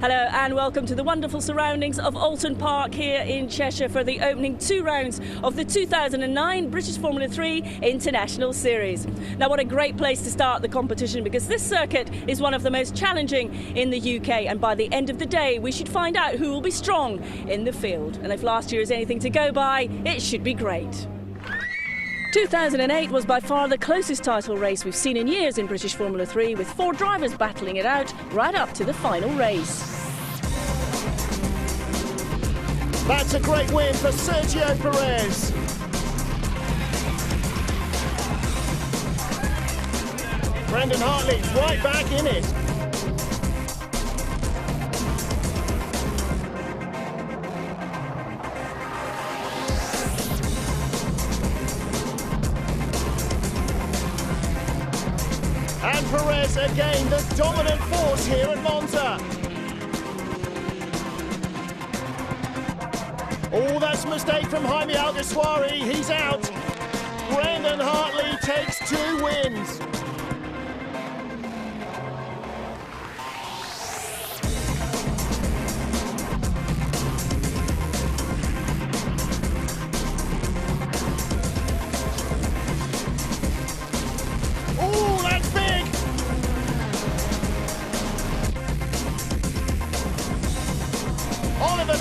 Hello and welcome to the wonderful surroundings of Oulton Park here in Cheshire for the opening 2 rounds of the 2009 British Formula 3 International Series. Now what a great place to start the competition, because this circuit is one of the most challenging in the UK, and by the end of the day we should find out who will be strong in the field. And if last year is anything to go by, it should be great. 2008 was by far the closest title race we've seen in years in British Formula 3, with 4 drivers battling it out right up to the final race. That's a great win for Sergio Perez. Brendan Hartley right back in it. And Perez again, the dominant force here at Monza. Oh, that's a mistake from Jaime Alguersuari. He's out. Brendan Hartley takes 2 wins.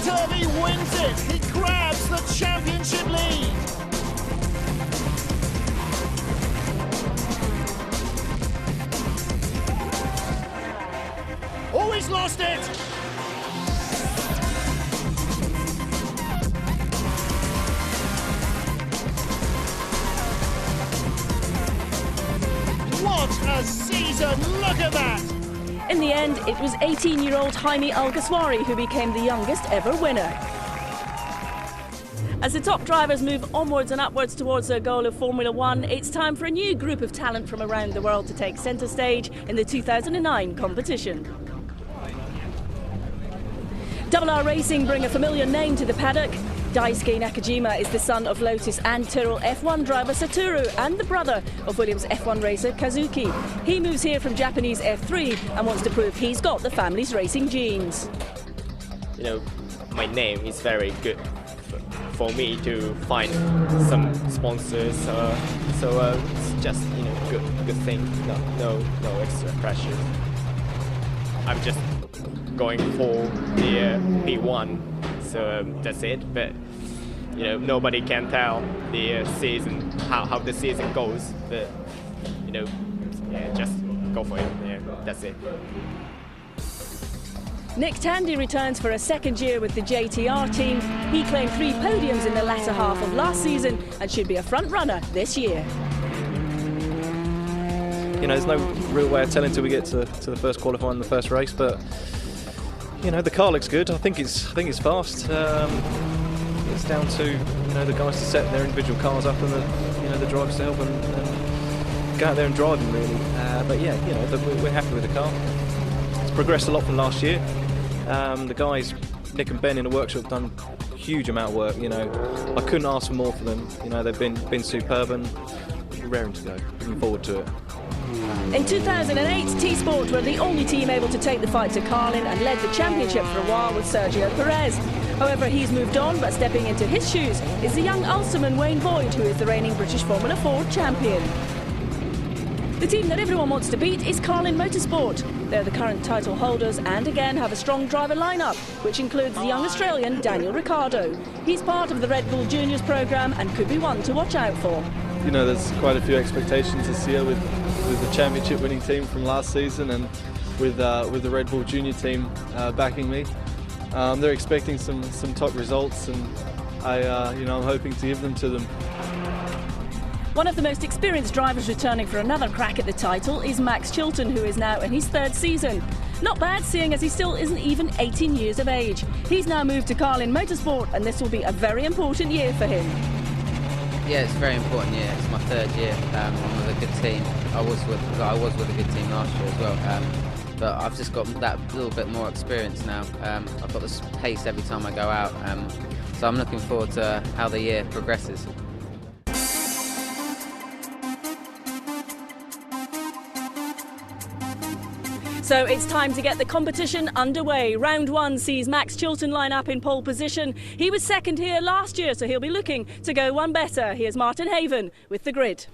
Turvey wins it. He grabs the championship lead. Oh, he's lost it. What a season. Look at that. In the end, it was 18-year-old Jaime Alguersuari who became the youngest ever winner. As the top drivers move onwards and upwards towards their goal of Formula 1, it's time for a new group of talent from around the world to take centre stage in the 2009 competition. R Racing bring a familiar name to the paddock. Daisuke Nakajima is the son of Lotus and Tyrrell F1 driver Satoru and the brother of Williams F1 racer Kazuki. He moves here from Japanese F3 and wants to prove he's got the family's racing genes. You know, my name is very good for me to find some sponsors, so it's just, you know, good thing. No extra pressure. I'm just going for the P1. So that's it, but you know, nobody can tell the season, how the season goes, but you know, yeah, just go for it. Yeah, that's it. Nick Tandy returns for a second year with the JTR team. He claimed 3 podiums in the latter half of last season and should be a front runner this year. You know, there's no real way of telling until we get to the first qualifying, the first race, but you know, the car looks good. I think it's fast. It's down to, you know, the guys to set their individual cars up and the drivers to help and go out there and drive them, really. But yeah, you know, we're happy with the car. It's progressed a lot from last year. The guys, Nick and Ben in the workshop, have done a huge amount of work. You know, I couldn't ask for more for them. You know, they've been superb and raring to go. Looking forward to it. In 2008, T-Sport were the only team able to take the fight to Carlin and led the championship for a while with Sergio Perez. However, he's moved on, but stepping into his shoes is the young Ulsterman Wayne Boyd, who is the reigning British Formula 4 champion. The team that everyone wants to beat is Carlin Motorsport. They're the current title holders and again have a strong driver lineup, which includes the young Australian Daniel Ricciardo. He's part of the Red Bull Juniors programme and could be one to watch out for. You know, there's quite a few expectations this year with the championship winning team from last season and with the Red Bull Junior team backing me. They're expecting some top results, and I'm hoping to give them to them. One of the most experienced drivers returning for another crack at the title is Max Chilton, who is now in his 3rd season. Not bad, seeing as he still isn't even 18 years of age. He's now moved to Carlin Motorsport, and this will be a very important year for him. Yeah, it's a very important year. It's my 3rd year. I'm with a good team. I was with a good team last year as well. But I've just got that little bit more experience now. I've got this pace every time I go out. So I'm looking forward to how the year progresses. So it's time to get the competition underway. Round 1 sees Max Chilton line up in pole position. He was second here last year, so he'll be looking to go one better. Here's Martin Haven with the grid.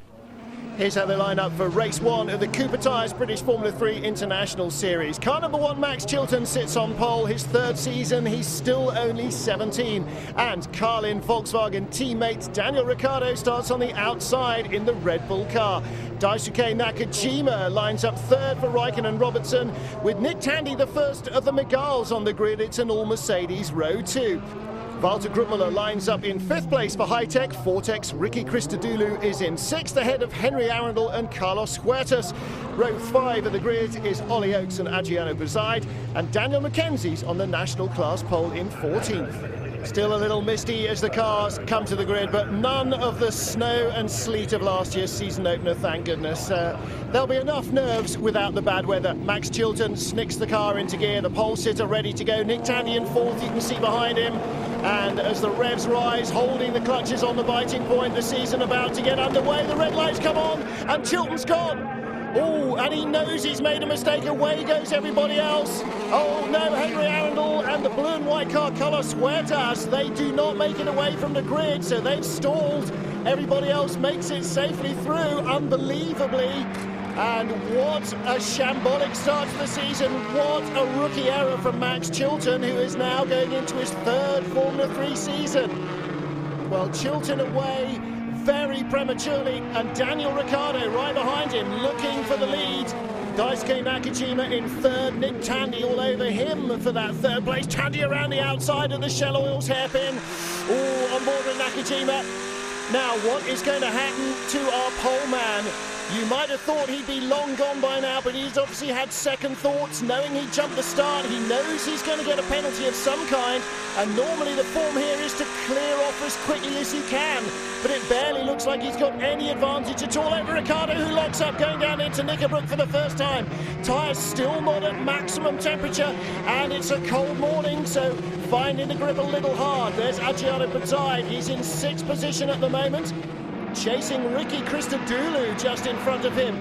Here's how they line up for race 1 of the Cooper Tyres British Formula 3 International Series. Car number 1, Max Chilton, sits on pole, his 3rd season. He's still only 17. And Carlin Volkswagen teammate Daniel Ricciardo starts on the outside in the Red Bull car. Daisuke Nakajima lines up 3rd for Raikkonen and Robertson, with Nick Tandy the first of the Megals on the grid. It's an all-Mercedes row 2. Walter Grubmuller lines up in 5th place for High-Tech. Fortech's Ricky Christodoulou is in 6th, ahead of Henry Arundel and Carlos Huertas. Row 5 of the grid is Ollie Oakes and Adriano Buzide, and Daniel Mackenzie's on the national class pole in 14th. Still a little misty as the cars come to the grid, but none of the snow and sleet of last year's season opener, thank goodness. There'll be enough nerves without the bad weather. Max Chilton snicks the car into gear, the pole sitter ready to go. Nick Tandy in 4th, you can see behind him. And as the revs rise, holding the clutches on the biting point, the season about to get underway. The red lights come on, and Chilton's gone. Oh, and he knows he's made a mistake. Away goes everybody else. Oh no, Henry Arundel and the blue and white car, Carlos Huertas, they do not make it away from the grid, so they've stalled. Everybody else makes it safely through, unbelievably. And what a shambolic start to the season. What a rookie error from Max Chilton, who is now going into his 3rd Formula 3 season. Well, Chilton away very prematurely, and Daniel Ricciardo right behind him, looking for the lead. Daisuke Nakajima in 3rd, Nick Tandy all over him for that 3rd place. Tandy around the outside of the Shell Oils hairpin. Oh, on board with Nakajima. Now, what is going to happen to our pole man? You might have thought he'd be long gone by now, but he's obviously had second thoughts, knowing he jumped the start. He knows he's going to get a penalty of some kind, and normally the form here is to clear off as quickly as you can, but it barely looks like he's got any advantage at all over Ricciardo, who locks up going down into Knickerbrook for the first time. Tyres still not at maximum temperature, and it's a cold morning, so finding the grip a little hard. There's Adriano Buzide. He's in 6th position at the moment, chasing Ricky Christodoulou just in front of him.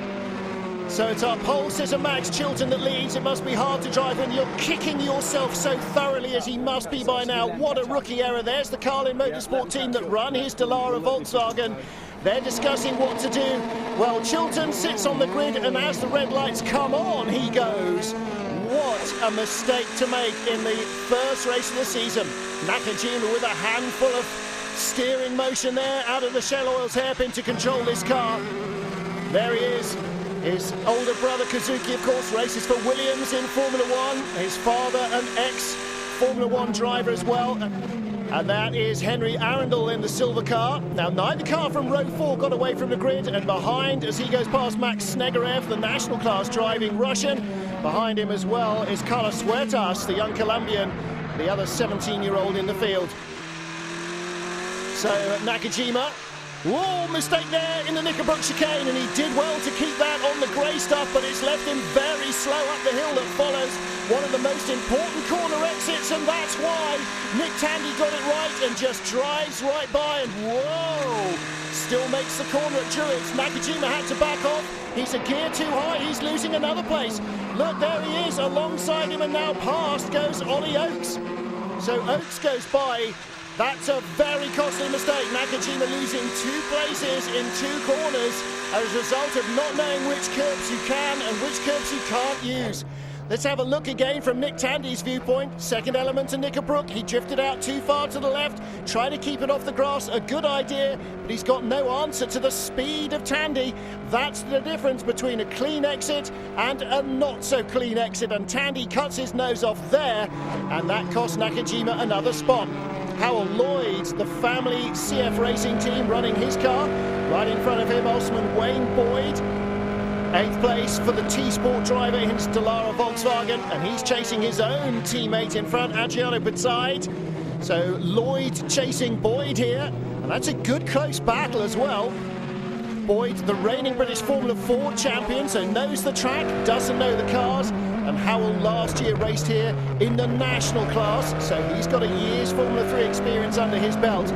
So it's our pole sitter Max Chilton that leads. It must be hard to drive when you're kicking yourself so thoroughly as he must be by now. What a rookie error. There's the Carlin Motorsport team that run. Here's Dallara Volkswagen. They're discussing what to do. Well, Chilton sits on the grid, and as the red lights come on, he goes. What a mistake to make in the first race of the season. Nakajima with a handful of steering motion there out of the Shell Oils hairpin to control this car. There he is. His older brother Kazuki, of course, races for Williams in Formula 1. His father, an ex-Formula 1 driver as well. And that is Henry Arundel in the silver car. Now, neither car from row 4 got away from the grid, and behind, as he goes past Max Snegerev, the national class driving Russian, behind him as well is Carlos Huertas, the young Colombian, the other 17-year-old in the field. So Nakajima, whoa, mistake there in the Knickerbrook chicane, and he did well to keep that on the grey stuff, but it's left him very slow up the hill that follows one of the most important corner exits, and that's why Nick Tandy got it right and just drives right by, and whoa, still makes the corner at Druids. Nakajima had to back off. He's a gear too high. He's losing another place. Look, there he is alongside him, and now past goes Ollie Oakes. So Oakes goes by. That's a very costly mistake. Nakajima losing 2 places in 2 corners as a result of not knowing which curbs you can and which curbs you can't use. Let's have a look again from Nick Tandy's viewpoint. Second element to Knickerbrook. He drifted out too far to the left, trying to keep it off the grass. A good idea, but he's got no answer to the speed of Tandy. That's the difference between a clean exit and a not so clean exit. And Tandy cuts his nose off there, and that cost Nakajima another spot. Howell Lloyd, the family CF Racing team, running his car. Right in front of him, Osman Wayne Boyd. 8th place for the T-Sport driver, hence Dallara Volkswagen, and he's chasing his own teammate in front, Adriano Buzide. So Lloyd chasing Boyd here, and that's a good close battle as well. Boyd, the reigning British Formula 4 champion, so knows the track, doesn't know the cars, and Howell last year raced here in the national class, so he's got a year's Formula 3 experience under his belt.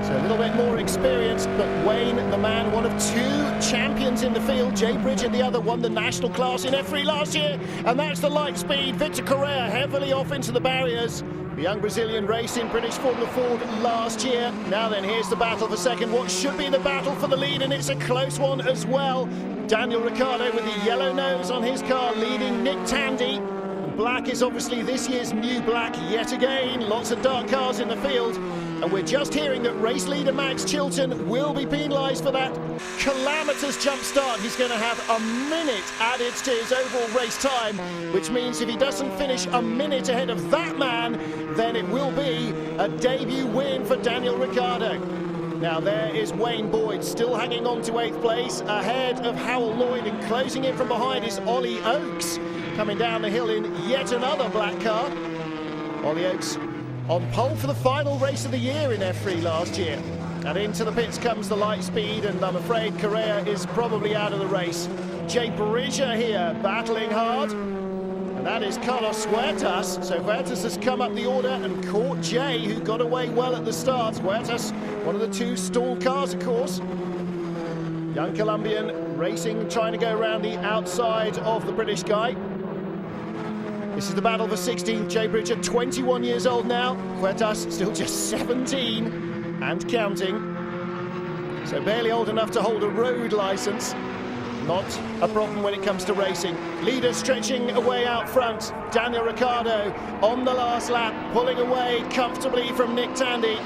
So a little bit more experienced, but Wayne, the man, one of two champions in the field. Jay Bridger, the other, won the national class in F3 last year, and that's the light speed. Victor Correa heavily off into the barriers. The young Brazilian raced in British Formula Ford last year. Now then, here's the battle for second. What should be the battle for the lead, and it's a close one as well. Daniel Ricciardo with the yellow nose on his car leading Nick Tandy. Black is obviously this year's new black yet again. Lots of dark cars in the field. And we're just hearing that race leader Max Chilton will be penalised for that calamitous jump start. He's going to have a minute added to his overall race time, which means if he doesn't finish a minute ahead of that man, then it will be a debut win for Daniel Ricciardo. Now there is Wayne Boyd still hanging on to 8th place, ahead of Howell Lloyd, and closing in from behind is Ollie Oakes, coming down the hill in yet another black car. Ollie Oakes on pole for the final race of the year in F3 last year. And into the pits comes the light speed, and I'm afraid Correa is probably out of the race. Jay Bridger here battling hard, and that is Carlos Huertas. So Huertas has come up the order and caught Jay, who got away well at the start. Huertas, one of the two stalled cars, of course. Young Colombian racing, trying to go around the outside of the British guy. This is the battle for 16th. Jay Bridger, 21 years old now. Huertas still just 17 and counting. So barely old enough to hold a road licence. Not a problem when it comes to racing. Leader stretching away out front. Daniel Ricciardo on the last lap, pulling away comfortably from Nick Tandy.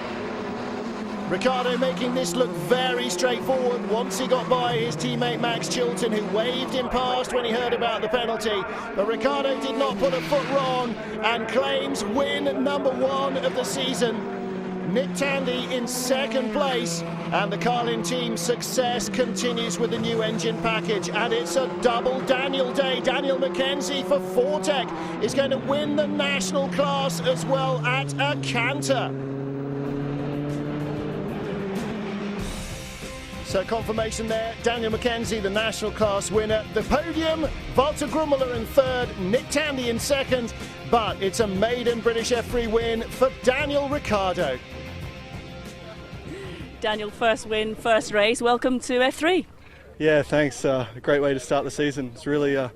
Ricciardo making this look very straightforward once he got by his teammate Max Chilton, who waved him past when he heard about the penalty. But Ricciardo did not put a foot wrong and claims win number 1 of the season. Nick Tandy in 2nd place, and the Carlin team's success continues with the new engine package, and it's a double Daniel day. Daniel McKenzie for Fortec is going to win the national class as well at a canter. So confirmation there, Daniel McKenzie, the national class winner. The podium, Walter Grummler in 3rd, Nick Tandy in 2nd, but it's a maiden British F3 win for Daniel Ricciardo. Daniel, first win, first race. Welcome to F3. Yeah, thanks. A great way to start the season. It's really a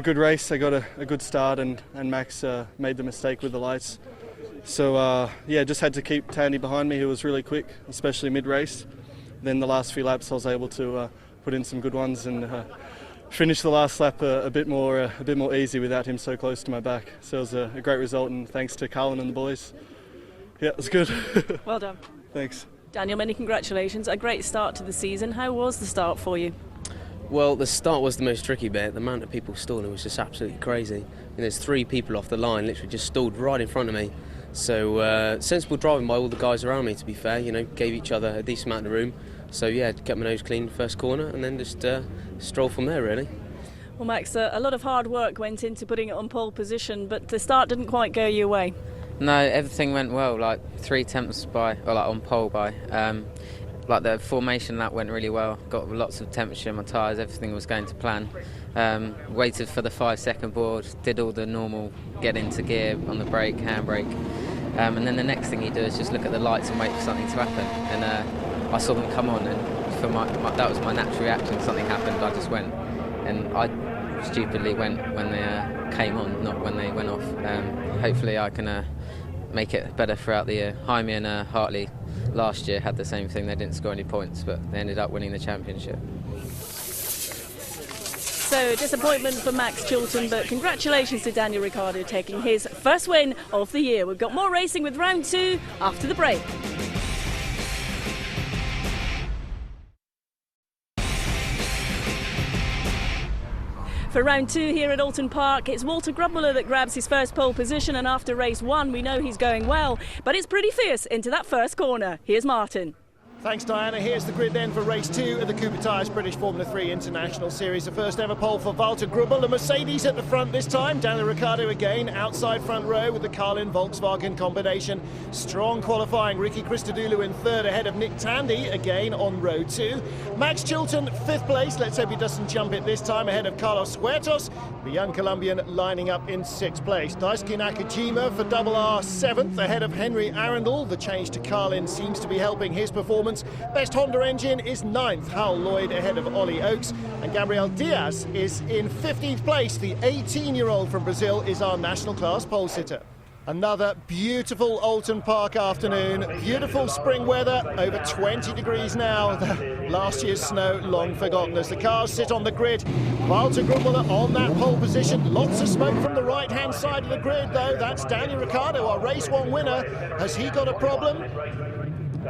good race. I got a good start, and Max made the mistake with the lights. So yeah, just had to keep Tandy behind me, who was really quick, especially mid-race. Then the last few laps I was able to put in some good ones and finish the last lap a bit more easy without him so close to my back. So it was a great result, and thanks to Carlin and the boys. Yeah, it was good. Well done. Thanks. Daniel, many congratulations. A great start to the season. How was the start for you? Well, the start was the most tricky bit. The amount of people stalling was just absolutely crazy. And there's 3 people off the line, literally just stalled right in front of me. So sensible driving by all the guys around me, to be fair. You know, gave each other a decent amount of room. So yeah, kept my nose clean first corner, and then just stroll from there, really. Well, Max, a lot of hard work went into putting it on pole position, but the start didn't quite go your way. No, everything went well. Like 3 temps by, or like on pole by. Like the formation lap went really well. Got lots of temperature in my tyres. Everything was going to plan. Waited for the 5-second board. Did all the normal get into gear on the brake, handbrake. And then the next thing you do is just look at the lights and wait for something to happen. And I saw them come on, and for that was my natural reaction. Something happened, I just went, and I stupidly went when they came on, not when they went off. Hopefully I can make it better throughout the year. Jaime and Hartley last year had the same thing. They didn't score any points, but they ended up winning the championship. So disappointment for Max Chilton, but congratulations to Daniel Ricciardo taking his first win of the year. We've got more racing with round 2 after the break. For round 2 here at Oulton Park, it's Walter Grummler that grabs his first pole position, and after race 1 we know he's going well, but it's pretty fierce into that first corner. Here's Martin. Thanks, Diana. Here's the grid then for race 2 of the Cooper Tires British Formula 3 International Series. The first ever pole for Walter Grubel. The Mercedes at the front this time. Daniel Ricciardo again outside front row with the Carlin Volkswagen combination. Strong qualifying. Ricky Christodoulou in third ahead of Nick Tandy again on row 2. Max Chilton 5th place. Let's hope he doesn't jump it this time ahead of Carlos Huertas. The young Colombian lining up in 6th place. Daisuke Nakajima for Double R 7th ahead of Henry Arundel. The change to Carlin seems to be helping his performance. Best Honda engine is 9th, Hal Lloyd ahead of Ollie Oakes, and Gabriel Diaz is in 15th place. The 18-year-old from Brazil is our national class pole sitter. Another beautiful Oulton Park afternoon, beautiful spring weather, over 20 degrees now. Last year's snow long forgotten as the cars sit on the grid. Walter Grubel on that pole position. Lots of smoke from the right-hand side of the grid though. That's Daniel Ricciardo, our race 1 winner. Has he got a problem?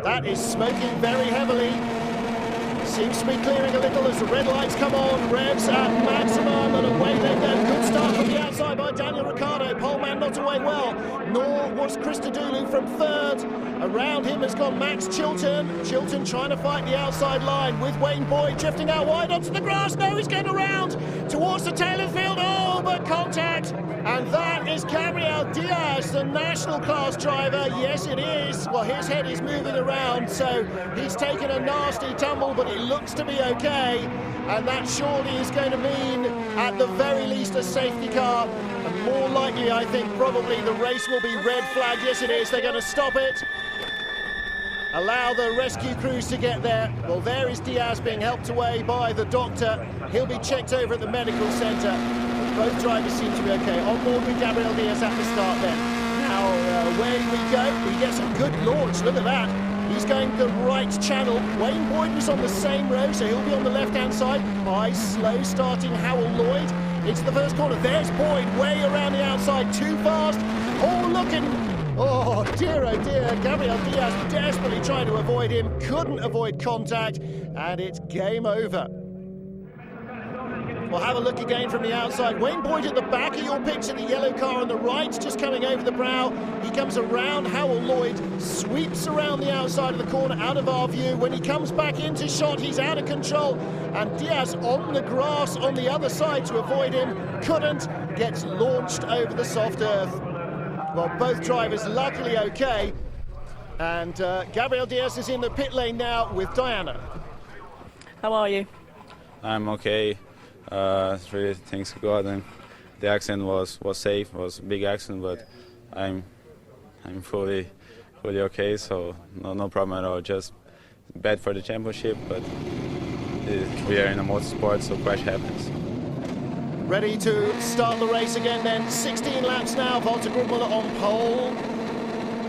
That is smoking very heavily. Seems to be clearing a little as the red lights come on. Revs at maximum and away they go. Good start from the outside by Daniel Ricciardo. Poleman not away well, nor was Christodoulou from third. Around him has gone Max Chilton. Chilton trying to fight the outside line with Wayne Boyd drifting out wide onto the grass. No, he's going around towards the tail of the field. Oh, but contact. And that is Gabriel Diaz, the national class driver. Yes, it is. Well, his head is moving around, so he's taken a nasty tumble, but it looks to be okay. And that surely is going to mean, at the very least, a safety car. And more likely, I think, probably the race will be red flagged. Yes, it is. They're going to stop it. Allow the rescue crews to get there. Well, there is Diaz being helped away by the doctor. He'll be checked over at the medical centre. Both drivers seem to be okay. On board with Gabriel Diaz at the start then. Now, away we go. He gets a good launch. Look at that. He's going the right channel. Wayne Boyd was on the same row, so he'll be on the left-hand side by slow starting Howell Lloyd. Into the first corner. There's Boyd way around the outside. Too fast. Oh, looking. Oh dear, Gabriel Diaz desperately trying to avoid him, couldn't avoid contact, and it's game over. We'll have a look again from the outside. Wayne Boyd at the back of your picture, the yellow car on the right, just coming over the brow. He comes around, Howell Lloyd sweeps around the outside of the corner, out of our view. When he comes back into shot, he's out of control, and Diaz on the grass on the other side to avoid him, couldn't, gets launched over the soft earth. Well, both drivers luckily okay, and Gabriel Diaz is in the pit lane now with Diana. How are you? I'm okay. Really, thanks to God, and the accident was safe. It was a big accident, but I'm fully okay. So no problem at all. Just bad for the championship, but we are in a motorsport, so crash happens. Ready to start the race again then. 16 laps now. Walter Grubel on pole.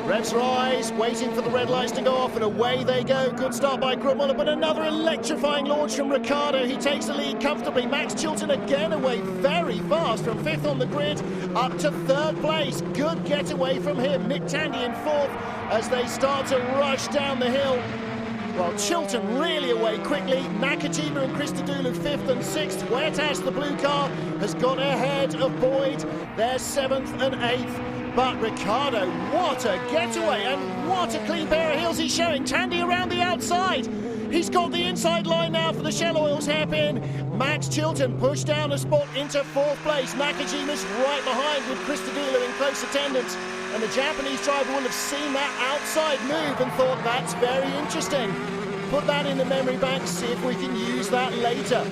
Revs rise, waiting for the red lights to go off, and away they go. Good start by Grubel, but another electrifying launch from Ricciardo. He takes the lead comfortably. Max Chilton again away very fast from 5th on the grid up to 3rd place. Good getaway from him. Nick Tandy in 4th as they start to rush down the hill. Well, Chilton really away quickly. Nakajima and Christodoulou 5th and 6th. Huertas, the blue car, has got ahead of Boyd. They're 7th and 8th. But Ricciardo, what a getaway and what a clean pair of heels he's showing. Tandy around the outside. He's got the inside line now for the Shell Oils hairpin. Max Chilton pushed down a spot into 4th place. Nakajima's right behind with Christodoulou in close attendance. And the Japanese driver will have seen that outside move and thought, that's very interesting. Put that in the memory bank, see if we can use that later.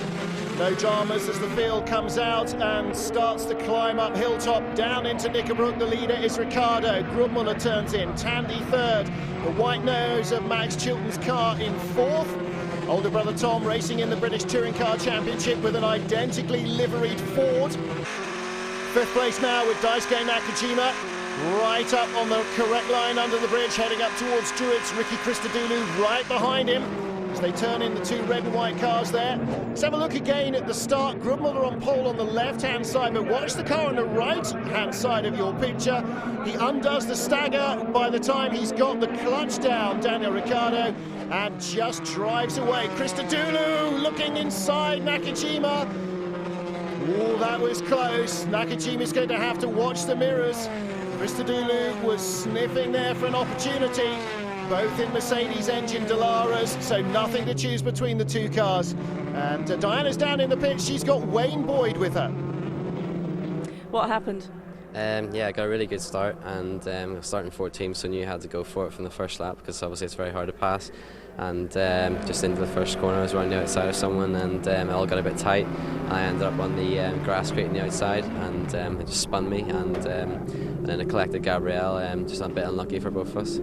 No dramas as the field comes out and starts to climb up hilltop down into Knickerbrook. The leader is Ricciardo. Grubmuller turns in. Tandy 3rd. The white nose of Max Chilton's car in 4th. Older brother Tom racing in the British Touring Car Championship with an identically liveried Ford. 5th place now with Daisuke Nakajima. Right up on the correct line under the bridge, heading up towards Druids. Ricky Christodoulou right behind him as they turn in the 2 red and white cars there. Let's have a look again at the start. Grubmuller on pole on the left-hand side, but watch the car on the right-hand side of your picture. He undoes the stagger by the time he's got the clutch down, Daniel Ricciardo, and just drives away. Christodoulou looking inside Nakajima. Oh, that was close. Nakajima's going to have to watch the mirrors. Christodoulou was sniffing there for an opportunity. both in Mercedes engine Dalaras, so nothing to choose between the two cars. And Diana's down in the pit, she's got Wayne Boyd with her. What happened? Yeah, I got a really good start, and starting 14th, so I knew I had to go for it from the first lap because obviously it's very hard to pass. And just into the first corner, I was running the outside of someone, and it all got a bit tight. I ended up on the grass straight on the outside, and it just spun me, and then I collected Gabrielle, just a bit unlucky for both of us.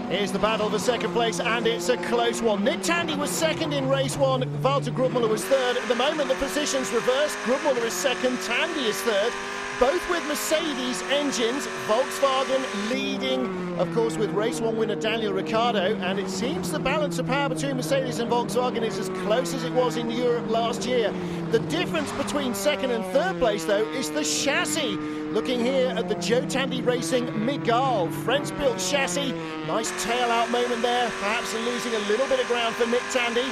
Here's the battle for second place, and it's a close one. Nick Tandy was second in race one, Walter Grubmuller was third. At the moment, the position's reversed. Grubmuller is second, Tandy is third. Both with Mercedes engines, Volkswagen leading, of course, with race one winner Daniel Ricciardo, and it seems the balance of power between Mercedes and Volkswagen is as close as it was in Europe last year. The difference between second and third place, though, is the chassis. Looking here at the Joe Tandy Racing Mygale, French-built chassis. Nice tail-out moment there, perhaps losing a little bit of ground for Nick Tandy.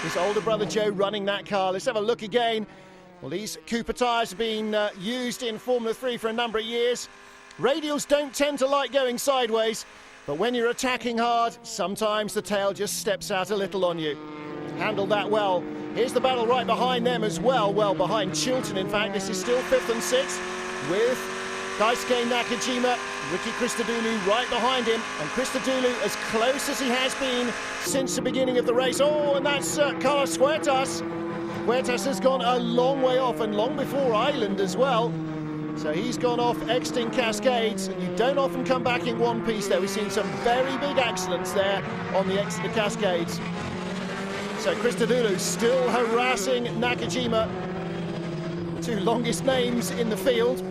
His older brother Joe running that car. Let's have a look again. Well, these Cooper tyres have been used in Formula 3 for a number of years. Radials don't tend to like going sideways, but when you're attacking hard, sometimes the tail just steps out a little on you. Handled that well. Here's the battle right behind them as well behind Chilton, in fact. This is still 5th and 6th with Daisuke Nakajima, Ricky Christodoulou right behind him, and Christodoulou as close as he has been since the beginning of the race. Oh, and that's Carlos Huertas. Huertas has gone a long way off, and long before Island as well. So he's gone off exiting Cascades, and you don't often come back in one piece there. We've seen some very big accidents there on the exit of Cascades. So Christodoulou still harassing Nakajima. Two longest names in the field.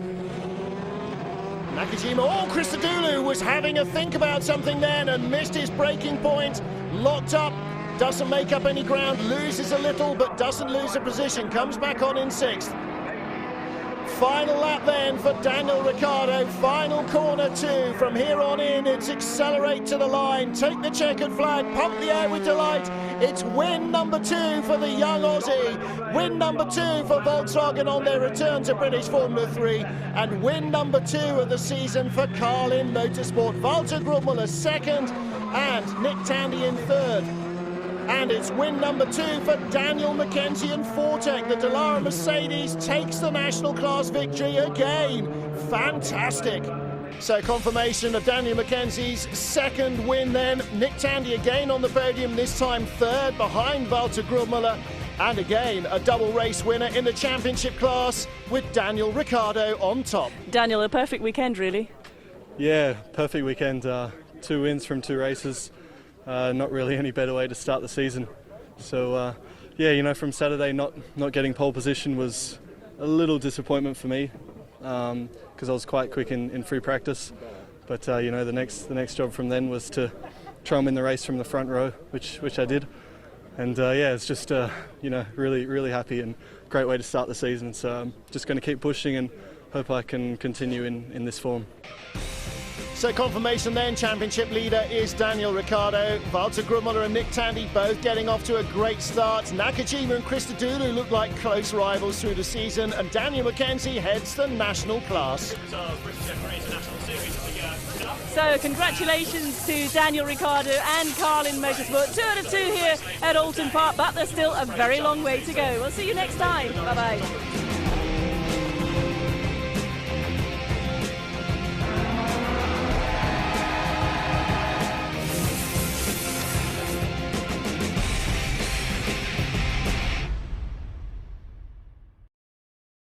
Nakajima, oh, Christodoulou was having a think about something then and missed his braking point, locked up. Doesn't make up any ground, loses a little, but doesn't lose a position. Comes back on in 6th. Final lap then for Daniel Ricciardo. Final corner 2. From here on in, it's accelerate to the line. Take the checkered flag, pump the air with delight. It's win number 2 for the young Aussie. Win number 2 for Volkswagen on their return to British Formula 3. And win number 2 of the season for Carlin Motorsport. Walter Grubmuller second and Nick Tandy in third. And it's win number 2 for Daniel Mackenzie and Fortec. The Dallara Mercedes takes the national class victory again. Fantastic. So confirmation of Daniel Mackenzie's second win then. Nick Tandy again on the podium, this time third behind Walter Grubmuller. And again, a double race winner in the championship class with Daniel Ricciardo on top. Daniel, a perfect weekend, really. Yeah, perfect weekend. 2 wins from 2 races. Not really any better way to start the season. So, yeah, you know, from Saturday not getting pole position was a little disappointment for me because I was quite quick in free practice. But, you know, the next job from then was to try and win the race from the front row, which I did. And, yeah, it's just, you know, really happy and great way to start the season. So I'm just going to keep pushing and hope I can continue in this form. So confirmation then, championship leader is Daniel Ricciardo. Walter Grubmuller and Nick Tandy both getting off to a great start. Nakajima and Christodoulou look like close rivals through the season, and Daniel Mackenzie heads the national class. So congratulations to Daniel Ricciardo and Carlin Motorsport. 2 out of 2 here at Oulton Park, but there's still a very long way to go. We'll see you next time. Bye-bye.